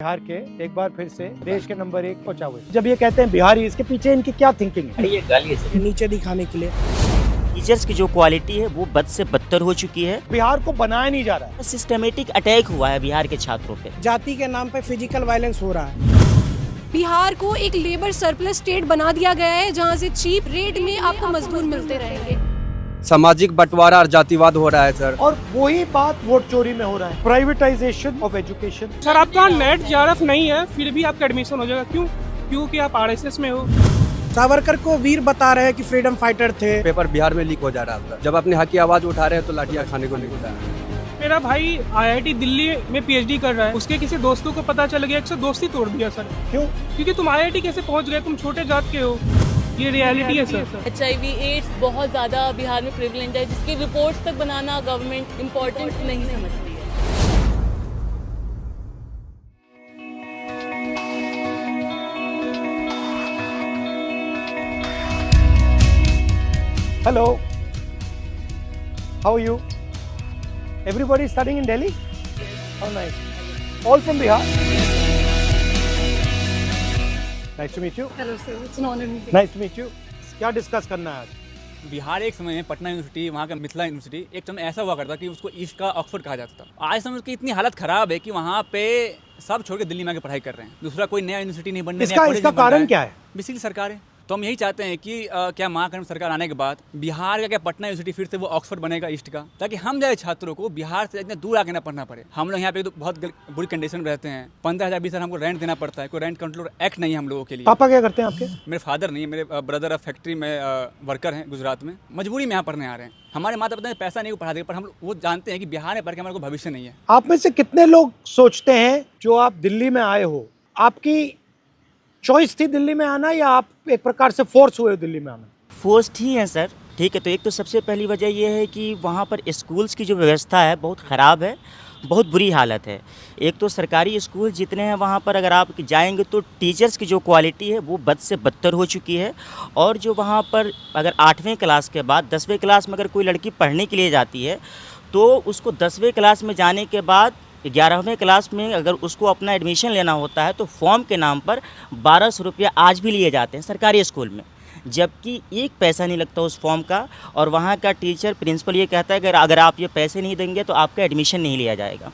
बिहार के एक बार फिर से देश के नंबर 1 पहुंचा हुए। जब ये कहते हैं बिहारी, इसके पीछे इनकी क्या थिंकिंग है? ये गाली है नीचे दिखाने के लिए। टीचर्स की जो क्वालिटी है वो बद से बदतर हो चुकी है। बिहार को बनाया नहीं जा रहा है। सिस्टमेटिक अटैक हुआ है बिहार के छात्रों पे। जाति के नाम पे फिजिकल वायलेंस हो रहा है। बिहार को एक लेबर सरप्लस स्टेट बना दिया गया है जहां से चीप रेट में आपको मजदूर मिलते रहेंगे। सामाजिक बंटवारा और जातिवाद हो रहा है सर। और वही बात वोट चोरी में हो रहा है, प्राइवेटाइजेशन ऑफ एजुकेशन। सर आपका नेट जेआरएफ नहीं है फिर भी आपका एडमिशन हो जाएगा, क्यों? क्योंकि आप आरएसएस में हो। सावरकर को वीर बता रहे हैं कि फ्रीडम फाइटर थे। पेपर बिहार में लीक हो जा रहा था। जब अपने हक की आवाज उठा रहे हैं तो लाठियां खाने को मिलता है। मेरा भाई आईआईटी दिल्ली में पीएचडी कर रहा है, उसके किसी दोस्तों को पता चल गया, एक दोस्ती तोड़ दिया सर। क्यों? क्योंकि तुम आईआईटी कैसे पहुंच गए, तुम छोटे जात के हो। ये रियलिटी है सर। HIV एड्स बहुत ज़्यादा बिहार में प्रेवलेंट है, जिसकी रिपोर्ट्स तक बनाना गवर्नमेंट इम्पोर्टेंट नहीं समझती है। Hello, how are you? Everybody studying in Delhi? How nice. All from Bihar? Nice to meet you. Hello sir, it's an honor meeting. Nice to meet you. क्या discuss करना है आज? बिहार एक समय में पटना यूनिवर्सिटी, वहाँ का मिथिला यूनिवर्सिटी एक समय ऐसा हुआ करता कि उसको ईस्ट का ऑक्सफोर्ड कहा जाता था। आज समय उसकी इतनी हालत खराब है कि वहाँ पे सब छोड़ के दिल्ली में आके पढ़ाई कर रहे हैं। दूसरा कोई नया यूनिवर्सिटी नहीं बनने, इसका कारण क्या है? बेसिकली सरकार है। तो हम यही चाहते हैं कि क्या महाकर्म सरकार आने के बाद बिहार का क्या पटना यूनिवर्सिटी फिर से वो ऑक्सफोर्ड बनेगा ईस्ट का, ताकि हम जैसे छात्रों को बिहार से इतने दूर आके ना पढ़ना पड़े। हम लोग यहाँ पे तो बहुत बुरी कंडीशन में रहते हैं। 15,000 20,000 हमको रेंट देना पड़ता है। कोई रेंट कंट्रोल एक्ट नहीं है हम लोगों के लिए। पापा क्या करते हैं आपके? मेरे फादर नहीं है, मेरे ब्रदर अब फैक्ट्री में वर्कर हैं गुजरात में। मजबूरी में यहाँ पढ़ने आ रहे हैं। हमारे माता पिता ने पैसा नहीं पढ़ा देगा, पर हम वो जानते हैं कि बिहार में पढ़ के हमारे को भविष्य नहीं है। आप में से कितने लोग सोचते हैं जो आप दिल्ली में आए हो, आपकी चॉइस थी दिल्ली में आना या आप एक प्रकार से फोर्स हुए दिल्ली में आना? फोर्स्ड ही है सर। ठीक है, तो एक तो सबसे पहली वजह ये है कि वहाँ पर स्कूल्स की जो व्यवस्था है बहुत ख़राब है, बहुत बुरी हालत है। एक तो सरकारी स्कूल जितने हैं वहाँ पर अगर आप जाएंगे तो टीचर्स की जो क्वालिटी है वो बद से बदतर हो चुकी है। और जो वहाँ पर अगर 8वें क्लास के बाद 10वें क्लास में अगर कोई लड़की पढ़ने के लिए जाती है तो उसको 10वें क्लास में जाने के बाद 11वें क्लास में अगर उसको अपना एडमिशन लेना होता है तो फॉर्म के नाम पर 1200 रुपया आज भी लिए जाते हैं सरकारी स्कूल में, जबकि एक पैसा नहीं लगता उस फॉर्म का। और वहाँ का टीचर प्रिंसिपल ये कहता है कि अगर आप ये पैसे नहीं देंगे तो आपका एडमिशन नहीं लिया जाएगा।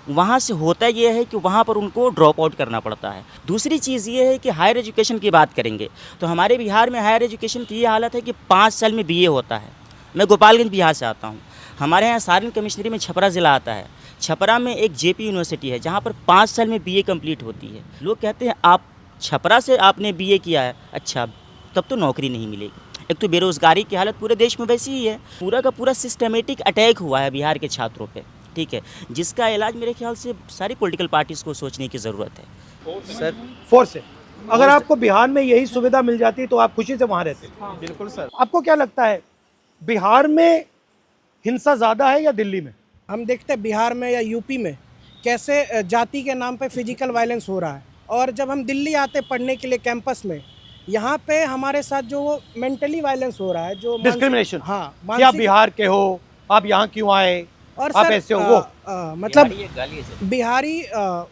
वहाँ से होता ये है कि वहाँ पर उनको ड्रॉप आउट करना पड़ता है। दूसरी चीज़ ये है कि हायर एजुकेशन की बात करेंगे तो हमारे बिहार में हायर एजुकेशन की ये हालत है कि 5 साल में BA होता है। मैं गोपालगंज बिहार से आता हूँ। हमारे यहाँ सारण कमिश्नरी में छपरा ज़िला आता है। छपरा में एक JP यूनिवर्सिटी है जहाँ पर 5 साल में BA कंप्लीट होती है। लोग कहते हैं आप छपरा से आपने BA किया है, अच्छा तब तो नौकरी नहीं मिलेगी। एक तो बेरोज़गारी की हालत पूरे देश में वैसी ही है। पूरा का पूरा सिस्टमेटिक अटैक हुआ है बिहार के छात्रों पे, ठीक है, जिसका इलाज मेरे ख्याल से सारी पॉलिटिकल पार्टीज़ को सोचने की ज़रूरत है। सर फोर्स है। अगर आपको बिहार में यही सुविधा मिल जाती तो आप खुशी से वहाँ रहते? बिल्कुल सर। आपको क्या लगता है बिहार में हिंसा ज़्यादा है या दिल्ली में? हम देखते हैं बिहार में या यूपी में कैसे जाति के नाम पे फिजिकल वायलेंस हो रहा है। और जब हम दिल्ली आते पढ़ने के लिए कैंपस में, यहाँ पे हमारे साथ जो मेंटली वायलेंस हो रहा है, जो डिस्क्रिमिनेशन। हाँ, कि आप बिहार के हो, आप यहाँ क्यों आए, और आप सर, ऐसे हो वो मतलब ये गाली है सर। बिहारी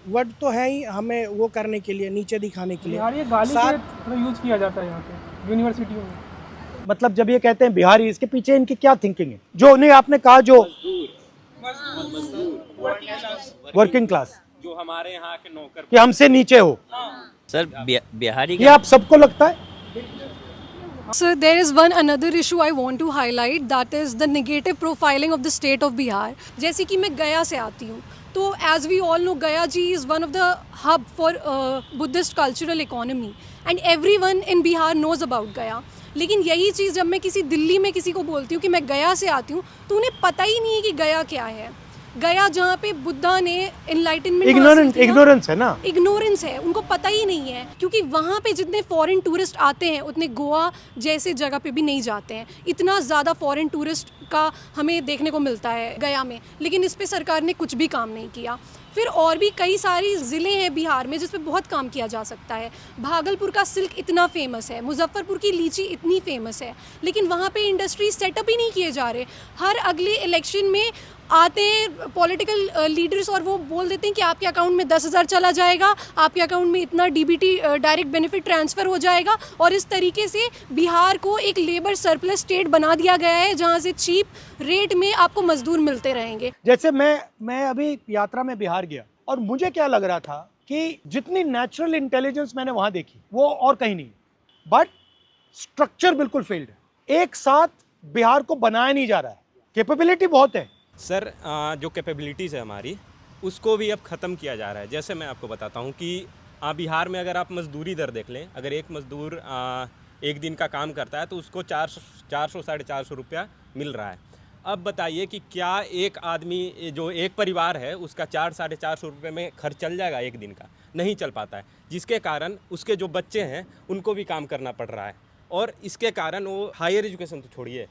वर्ड तो है ही हमें वो करने के लिए, नीचे दिखाने के लिए। बिहार ये गाली का यूज किया जाता है यहाँ पे यूनिवर्सिटियों में। मतलब जब ये कहते हैं बिहारी, इसके पीछे इनकी क्या थिंकिंग है? जो नहीं आपने कहा जो वर्किंग क्लास, जो हमारे यहाँ के नौकर, कि हमसे नीचे हो सर बिहारी ये आप सबको लगता है? Sir, there is one another issue I want to highlight, that is the negative profiling of the state of Bihar. जैसे कि मैं गया से आती हूँ, तो as we all know, Gaya ji is one of the hub for Buddhist cultural economy and everyone in Bihar knows about Gaya. लेकिन यही चीज़ जब मैं किसी दिल्ली में किसी को बोलती हूँ कि मैं गया से आती हूँ तो उन्हें पता ही नहीं है कि गया क्या है। गया जहाँ पे बुद्धा ने एनलाइटनमेंट, इग्नोरेंस है ना, इग्नोरेंस है, उनको पता ही नहीं है। क्योंकि वहाँ पे जितने फॉरेन टूरिस्ट आते हैं उतने गोवा जैसे जगह पे भी नहीं जाते हैं। इतना ज़्यादा फॉरेन टूरिस्ट का हमें देखने को मिलता है गया में, लेकिन इस पे सरकार ने कुछ भी काम नहीं किया। फिर और भी कई सारी ज़िले हैं बिहार में जिस पे बहुत काम किया जा सकता है। भागलपुर का सिल्क इतना फेमस है, मुजफ्फरपुर की लीची इतनी फेमस है, लेकिन वहाँ पे इंडस्ट्री सेटअप ही नहीं किए जा रहे। हर अगले इलेक्शन में आते हैं पॉलिटिकल लीडर्स और वो बोल देते हैं कि आपके अकाउंट में 10,000 चला जाएगा, आपके अकाउंट में इतना डीबीटी डायरेक्ट बेनिफिट ट्रांसफ़र हो जाएगा, और इस तरीके से बिहार को एक लेबर सरप्लस स्टेट बना दिया गया है जहाँ से चीप रेट में आपको मजदूर मिलते रहेंगे। जैसे मैं अभी यात्रा में बिहार गया और मुझे क्या लग रहा था कि जितनी नेचुरल इंटेलिजेंस मैंने वहाँ देखी वो और कहीं नहीं, बट स्ट्रक्चर बिल्कुल फेल्ड है। एक साथ बिहार को बनाया नहीं जा रहा है। कैपेबिलिटी बहुत है सर, जो कैपेबिलिटीज़ है हमारी उसको भी अब ख़त्म किया जा रहा है। जैसे मैं आपको बताता हूँ कि बिहार में अगर आप मजदूरी दर देख लें, अगर एक मजदूर एक दिन का काम करता है तो उसको 400 साढ़े 400 रुपया मिल रहा है। अब बताइए कि क्या एक आदमी जो एक परिवार है उसका 400 साढ़े 400 रुपये में खर्च चल जाएगा? एक दिन का नहीं चल पाता है, जिसके कारण उसके जो बच्चे हैं उनको भी काम करना पड़ रहा है, और इसके कारण वो हायर एजुकेशन तो छोड़िए,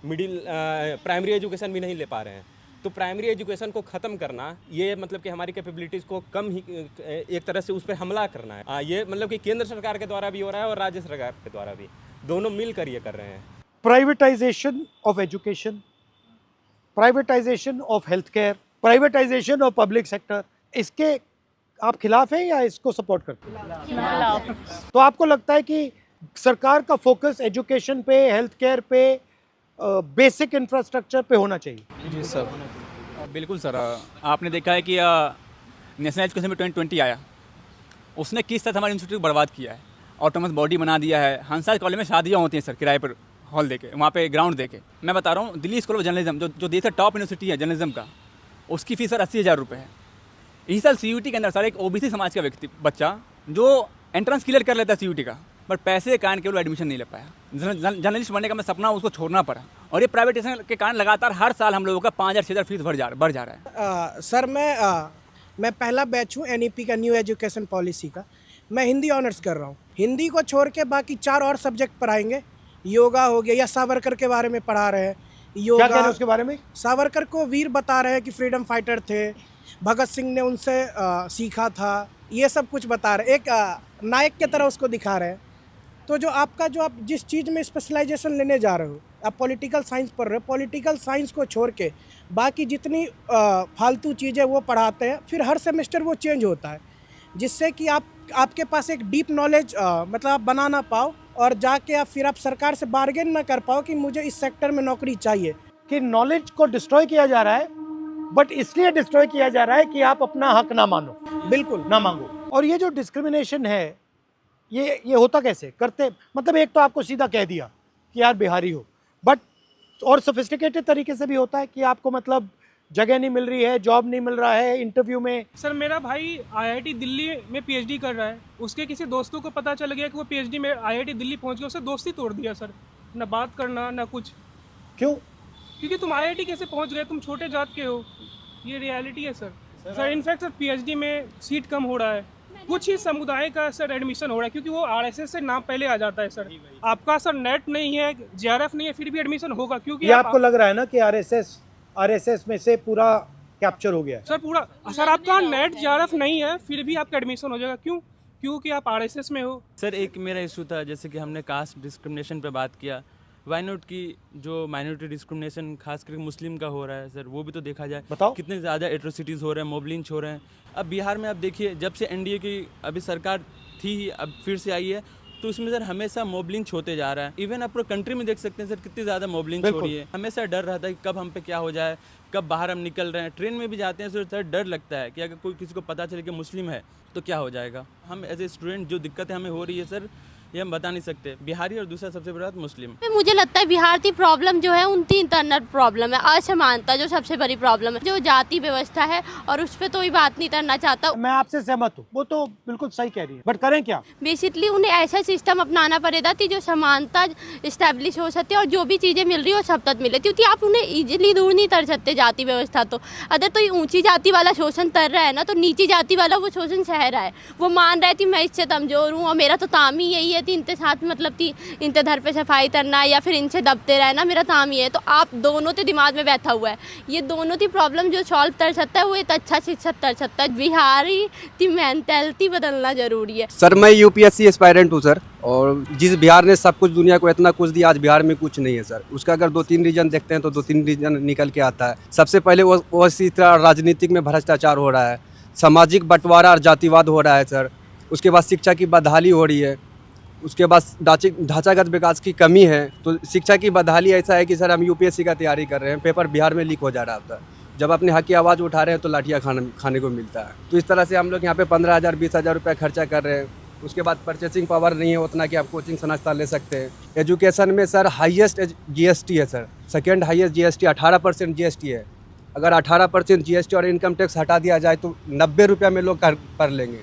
मिडिल प्राइमरी एजुकेशन भी नहीं ले पा रहे हैं। तो प्राइमरी एजुकेशन को ख़त्म करना ये मतलब कि हमारी कैपेबिलिटीज़ को कम ही एक तरह से उस पर हमला करना है। ये मतलब कि केंद्र सरकार के द्वारा भी हो रहा है और राज्य सरकार के द्वारा भी, दोनों मिलकर ये कर रहे हैं। Privatisation of education, privatisation of health care, privatisation of public sector, इसके आप खिलाफ हैं या इसको सपोर्ट करते हैं? तो आपको लगता है कि सरकार का फोकस एजुकेशन पे, हेल्थ केयर पे, बेसिक इंफ्रास्ट्रक्चर पे होना चाहिए? जी सर, बिल्कुल सर। आपने देखा है कि नेशनल एजुकेशन में 2020 आया, उसने किस तरह हमारे इंस्टीट्यूट बर्बाद किया है, ऑटोनमस बॉडी बना दिया है। हंसा कॉलेज में शादियाँ होती हैं सर किराए पर, हॉल देके, वहाँ पे ग्राउंड देके। मैं बता रहा हूँ, दिल्ली स्कूल ऑफ जर्नलिज्म जो देश का टॉप यूनिवर्सिटी है जर्नलिज्म का, उसकी फीस सर 80,000 रुपये है। इसी साल CUT के अंदर सर एक OBC समाज का बच्चा जो एंट्रेंस क्लियर कर लेता है CUT का, बट पैसे के कारण केवल एडमिशन नहीं ले पाया। जर्नलिस्ट बनने का मैं सपना उसको छोड़ना पड़ा, और ये प्राइवेटाइजेशन के कारण लगातार हर साल हम लोगों का 5,000-6,000 फीस बढ़ जा रहा है। सर मैं पहला बैच हूँ NEP का, न्यू एजुकेशन पॉलिसी का। मैं हिंदी ऑनर्स कर रहा हूँ। हिंदी को छोड़ के बाकी 4 और सब्जेक्ट पढ़ाएंगे। योगा हो गया, या सावरकर के बारे में पढ़ा रहे हैं। योगा, क्या कह रहे हैं उसके बारे में? सावरकर को वीर बता रहे हैं कि फ्रीडम फाइटर थे, भगत सिंह ने उनसे सीखा था, ये सब कुछ बता रहे, एक नायक की तरह उसको दिखा रहे हैं। तो जो आप जिस चीज़ में स्पेशलाइजेशन लेने जा रहे हो, आप पॉलिटिकल साइंस पढ़ रहे हो, पॉलिटिकल साइंस को छोड़ के बाकी जितनी फालतू चीज़ें वो पढ़ाते हैं, फिर हर सेमेस्टर वो चेंज होता है, जिससे कि आपके पास एक डीप नॉलेज मतलब आप बना ना पाओ, और जाके फिर आप सरकार से बार्गेन ना कर पाओ कि मुझे इस सेक्टर में नौकरी चाहिए। कि नॉलेज को डिस्ट्रॉय किया जा रहा है, बट इसलिए डिस्ट्रॉय किया जा रहा है कि आप अपना हक ना मानो, बिल्कुल ना मांगो। और ये जो डिस्क्रिमिनेशन है, ये होता कैसे करते? मतलब एक तो आपको सीधा कह दिया कि यार बिहारी हो, बट और सोफिस्टिकेटेड तरीके से भी होता है कि आपको मतलब जगह नहीं मिल रही है, जॉब नहीं मिल रहा है, इंटरव्यू में। सर मेरा भाई IIT दिल्ली में PhD कर रहा है, उसके किसी दोस्तों को पता चल गया कि वो PhD में IIT दिल्ली पहुंच गया, उससे दोस्ती तोड़ दिया सर, ना बात करना ना कुछ। क्यों? क्योंकि तुम IIT कैसे पहुंच गए, तुम छोटे जात के हो, ये रियलिटी है sir. Sir in fact sir PhD में सीट कम हो रहा है, कुछ ही समुदाय का सर एडमिशन हो रहा है, क्योंकि वो RSS से नाम पहले आ जाता है सर। आपका सर नेट नहीं है, JRF नहीं है, फिर भी एडमिशन होगा, क्योंकि ये आपको लग रहा है ना कि RSS में से पूरा कैप्चर हो गया है? सर पूरा सर आपका नेट JRF नहीं है, फिर भी आपका एडमिशन हो जाएगा। क्यों? क्योंकि आप RSS में हो। सर एक मेरा इशू था, जैसे कि हमने कास्ट डिस्क्रिमिनेशन पे बात किया, वाई नॉट की जो माइनॉरिटी डिस्क्रिमिनेशन खास करके मुस्लिम का हो रहा है सर, वो भी तो देखा जाए। बताओ। कितने ज़्यादा एट्रोसिटीज़ हो रहे हैं, मॉब लिंच हो रहे हैं। अब बिहार में आप देखिए, जब से NDA की अभी सरकार थी ही, अब फिर से आई है, तो इसमें सर हमेशा मॉब लिंच होते जा रहा है। इवन आप पूरे कंट्री में देख सकते हैं सर, कितनी ज़्यादा मॉब लिंच हो रही है। हमेशा डर रहता है कि कब हम पे क्या हो जाए, कब बाहर हम निकल रहे हैं। ट्रेन में भी जाते हैं सर, डर लगता है कि अगर कोई किसी को पता चले कि मुस्लिम है तो क्या हो जाएगा। हम एज ए स्टूडेंट जो दिक्कतें हमें हो रही है सर, ये हम बता नहीं सकते। बिहारी और दूसरा सबसे बड़ा मुस्लिम। मुझे लगता है बिहार की प्रॉब्लम जो है उनकी इंटरनल प्रॉब्लम है, असमानता जो सबसे बड़ी प्रॉब्लम है, जो जाति व्यवस्था है, और उस पर तो ही बात नहीं करना चाहता। मैं आपसे सहमत हूँ, वो तो बिल्कुल सही कह रही है, बट करें क्या? बेसिकली उन्हें ऐसा सिस्टम अपनाना पड़ेगा कि जो समानता इस्टेब्लिश हो सकती है, और जो भी चीज़ें मिल रही है वो सब तक मिले, क्योंकि आप उन्हें इजीली दूर नहीं कर सकते जाति व्यवस्था। तो अगर तो ऊंची जाति वाला शोषण कर रहा है ना, तो नीची जाति वाला वो शोषण सह रहा है। वो मान रहा है कि मैं इससे कमजोर हूँ और मेरा तो काम ही यही है, थी इनके साथ मतलब थी इनके घर पे सफाई करना या फिर इनसे दबते रहना, मेरा काम ये है। तो आप दोनों के दिमाग में बैठा हुआ है, ये दोनों की प्रॉब्लम जो सॉल्व कर सकता है वो एक अच्छा शिक्षक कर सकता है। बिहारी की मेंटालिटी बदलना जरूरी है। सर मैं यूपीएससी एस्पायरेंट हूँ सर, और जिस बिहार ने सब कुछ दुनिया को इतना कुछ दिया, आज बिहार में कुछ नहीं है सर। उसका अगर 2-3 रीजन देखते हैं तो 2-3 रीजन निकल के आता है। सबसे पहले वो इसी तरह राजनीतिक में भ्रष्टाचार हो रहा है, सामाजिक बंटवारा और जातिवाद हो रहा है सर। उसके बाद शिक्षा की बदहाली हो रही है, उसके बाद ढांचागत विकास की कमी है। तो शिक्षा की बदहाली ऐसा है कि सर हम यूपीएससी का तैयारी कर रहे हैं, पेपर बिहार में लीक हो जा रहा था। जब अपने हक की आवाज़ उठा रहे हैं तो लाठियाँ खाने को मिलता है। तो इस तरह से हम लोग यहाँ पे 15,000 20,000 रुपये खर्चा कर रहे हैं। उसके बाद परचेसिंग पावर नहीं है उतना कि आप कोचिंग संस्थान ले सकते हैं। एजुकेशन में सर हाईएस्ट जीएसटी है sir, second highest GST 18% GST है। अगर 18% जीएसटी और इनकम टैक्स हटा दिया जाए तो 90 रुपये में लोग कर लेंगे।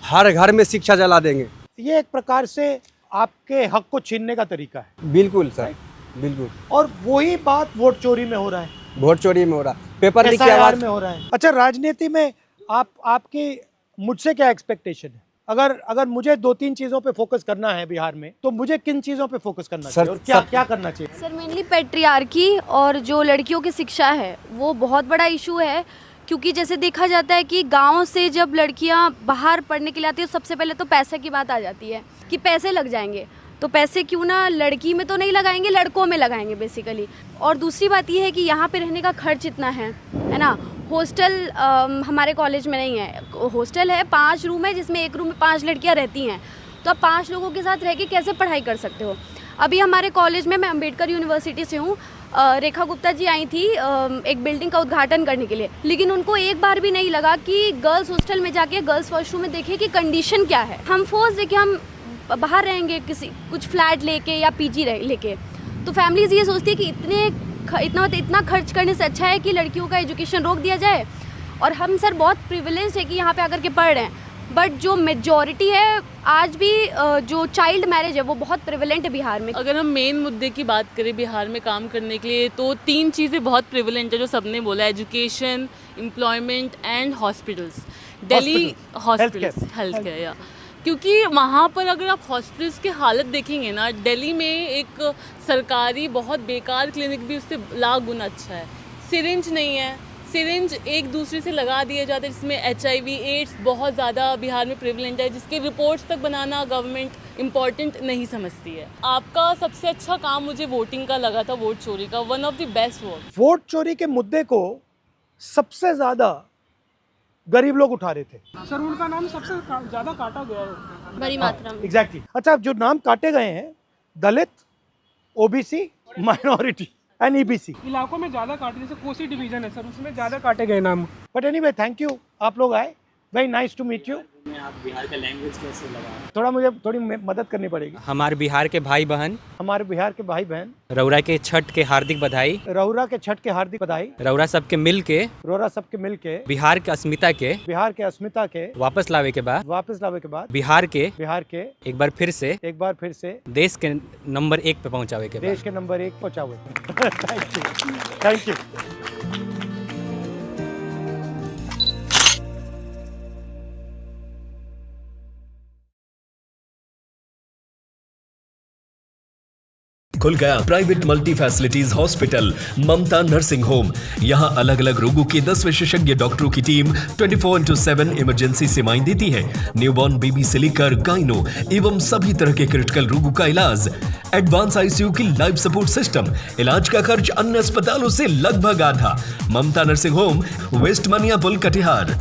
हर घर में शिक्षा जला देंगे। ये एक प्रकार से आपके हक को छीनने का तरीका है। बिल्कुल सर, बिल्कुल। और वही बात वोट चोरी में हो रहा है, वोट चोरी में हो रहा, पेपर लीक की आवाज़ में हो रहा है। अच्छा, राजनीति में आपकी मुझसे क्या एक्सपेक्टेशन है? अगर मुझे 2-3 चीज़ों पे फोकस करना है बिहार में, तो मुझे किन चीज़ों पे फोकस करना चाहिए और क्या करना चाहिए? सर मेनली पैट्रियार्की और जो लड़कियों की शिक्षा है वो बहुत बड़ा इशू है। क्योंकि जैसे देखा जाता है कि गाँव से जब लड़कियाँ बाहर पढ़ने के लिए आती है, सबसे पहले तो पैसे की बात आ जाती है कि पैसे लग जाएंगे। तो पैसे क्यों ना लड़की में तो नहीं लगाएंगे, लड़कों में लगाएंगे बेसिकली। और दूसरी बात ये है कि यहाँ पे रहने का खर्च इतना है ना। हॉस्टल हमारे कॉलेज में नहीं है, हॉस्टल है 5 रूम है जिसमें एक रूम में 5 लड़कियाँ रहती हैं। तो आप 5 लोगों के साथ रह के कैसे पढ़ाई कर सकते हो? अभी हमारे कॉलेज में, मैं अम्बेडकर यूनिवर्सिटी से हूँ, रेखा गुप्ता जी आई थी एक बिल्डिंग का उद्घाटन करने के लिए, लेकिन उनको एक बार भी नहीं लगा कि गर्ल्स हॉस्टल में जाके गर्ल्स वॉशरूम में देखें कि कंडीशन क्या है। हम फोर्स देखे हम बाहर रहेंगे कुछ फ्लैट लेके या पीजी लेके, तो फैमिलीज ये सोचती है कि इतना खर्च करने से अच्छा है कि लड़कियों का एजुकेशन रोक दिया जाए। और हम सर बहुत प्रिविलेज है कि यहाँ पे आकर के पढ़ रहे हैं, बट जो मेजॉरिटी है आज भी जो चाइल्ड मैरिज है वो बहुत प्रिविलेंट है बिहार में। अगर हम मेन मुद्दे की बात करें बिहार में काम करने के लिए, तो 3 चीज़ें बहुत प्रिविलेंट है जो सबने बोला, education, employment and hospitals. Delhi hospitals, health care, या क्योंकि वहाँ पर अगर आप हॉस्पिटल्स की हालत देखेंगे ना, दिल्ली में एक सरकारी बहुत बेकार क्लिनिक भी उससे लाख गुना अच्छा है। सिरिंज नहीं है, सिरिंज एक दूसरे से लगा दिए जाते हैं, जिसमें HIV एड्स बहुत ज़्यादा बिहार में प्रिवलेंट है, जिसके रिपोर्ट्स तक बनाना गवर्नमेंट इम्पॉर्टेंट नहीं समझती है। आपका सबसे अच्छा काम मुझे वोटिंग का लगा था, वोट चोरी का, one of the best vote चोरी के मुद्दे को सबसे ज़्यादा गरीब लोग उठा रहे थे। सर उनका नाम सबसे ज़्यादा काटा गया है, बड़ी मात्रा में। एग्जैक्टली। अच्छा, जो नाम काटे गए हैं, दलित, OBC, माइनॉरिटी एंड EBC इलाकों में ज़्यादा काटे, जैसे कोसी डिवीजन है सर, उसमें ज़्यादा काटे गए नाम। बट एनीवे, थैंक यू, आप लोग आए, very nice to meet you. आप बिहार का लैंग्वेज कैसे लगा? मुझे थोड़ी मदद करनी पड़ेगी। हमारे बिहार के भाई बहन, रौरा के छठ के हार्दिक बधाई। रौरा सबके मिल के बिहार के अस्मिता के वापस लावे के बाद बिहार के एक बार फिर से देश के नंबर 1 पे पहुंचावे के थैंक यू। खुल गया प्राइवेट मल्टी फैसिलिटीज हॉस्पिटल ममता नर्सिंग होम। यहाँ अलग अलग रोगों के 10 विशेषज्ञ डॉक्टरों की टीम 24/7 इमरजेंसी सेवाएं देती है। न्यूबॉर्न बेबी से लेकर गाइनो एवं सभी तरह के क्रिटिकल रोगों का इलाज, एडवांस ICU की लाइफ सपोर्ट सिस्टम, इलाज का खर्च अन्य अस्पतालों से लगभग आधा। ममता नर्सिंग होम, वेस्ट मनियापुल, कटिहार।